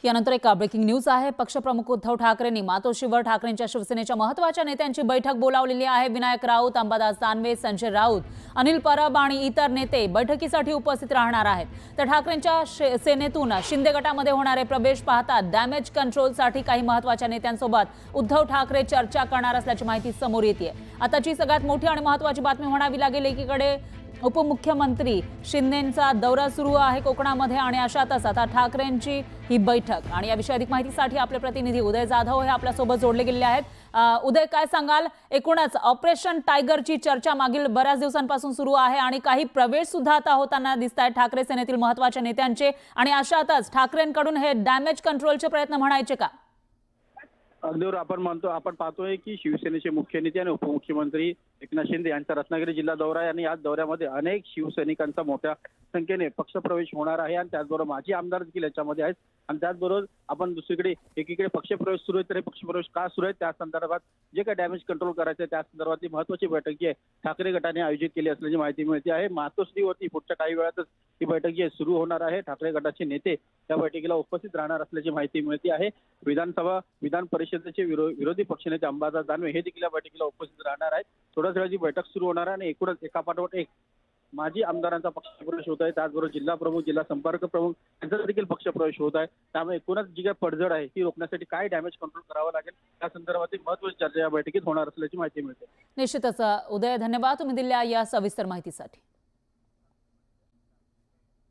यानंतर एक breaking news आहे। पक्षप्रमुख उद्धव ठाकरेंनी मातोश्रीवर ठाकरेंच्या शिवसेनेच्या महत्त्वाच्या नेत्यांची बैठक बोलावलेली आहे। विनायक राऊत, अंबादास दानवे, संजय राऊत, अनिल परब आणि इतर नेते बैठकीसाठी उपस्थित राहणार आहेत। तर ठाकरेंच्या सेनेतून शिंदे गटामध्ये होणारे प्रवेश पाहता डॅमेज कंट्रोलसाठी काही महत्त्वाच्या नेत्यांसोबत उद्धव ठाकरे चर्चा करणार असल्याची माहिती समोर येते। आताची सगळ्यात मोठी आणि महत्त्वाची बातमी म्हणावी लागेल। एकीकडे उपमुख्यमंत्री शिंदेंचा दौरा सुरू आहे कोकणामध्ये आणि अशातच आता ठाकरेंची ही बैठक आणि या विषयी अधिक माहितीसाठी आपले प्रतिनिधी उदय जाधव हे आपल्या सोबत जोडले गेलेले आहेत। उदय, काय सांगाल? एकूणच ऑपरेशन टायगरची चर्चा मागील बऱ्याच दिवसांपासून सुरू आहे आणि काही प्रवेश सुद्धा आता होताना दिसतायत ठाकरे सेनेतील महत्त्वाच्या नेत्यांचे आणि अशातच ठाकरेंकडून हे डॅमेज कंट्रोलचे प्रयत्न म्हणायचे का? अगदीवर आपण पाहतोय की शिवसेनेचे मुख्य नेते आणि उपमुख्यमंत्री एकनाथ शिंदे यांचा रत्नागिरी जिल्हा दौरा आहे आणि या दौऱ्यामध्ये अनेक शिवसैनिकांचा मोठ्या संख्येने पक्षप्रवेश होणार आहे आणि त्याचबरोबर माजी आमदार देखील याच्यामध्ये आहेत। आणि त्याचबरोबर आपण दुसरीकडे एकीकडे पक्षप्रवेश सुरू आहे, तर हे पक्षप्रवेश का सुरू आहे त्या संदर्भात जे काही डॅमेज कंट्रोल करायचं आहे त्या संदर्भातली महत्त्वाची बैठक जी आहे ठाकरे गटाने आयोजित केली असल्याची माहिती मिळते आहे। मातोश्रीवरती पुढच्या काही वेळातच ही बैठक जी आहे सुरू होणार आहे। ठाकरे गटाचे नेते त्या बैठकीला उपस्थित राहणार असल्याची माहिती मिळते आहे। विधान परिषदेचे विरोधी पक्षनेते अंबादास दानवे हे देखील या बैठकीला उपस्थित राहणार आहेत। थोड्याच वेळाची बैठक सुरू होणार आहे आणि एकूणच एकापाठोपाठ एक माजी आमदारांचा पक्षप्रवेश होत आहे। त्याचबरोबर जिल्हा प्रमुख, जिल्हा संपर्क प्रमुख यांचा देखील पक्षप्रवेश होत आहे। त्यामुळे एकूणच जी काही पडझड आहे ती रोखण्यासाठी काय डॅमेज कंट्रोल करावं लागेल या संदर्भातील महत्त्वाची चर्चा या बैठकीत होणार असल्याची माहिती मिळते। निश्चितच उदय, धन्यवाद तुम्ही दिलेल्या या सविस्तर माहितीसाठी।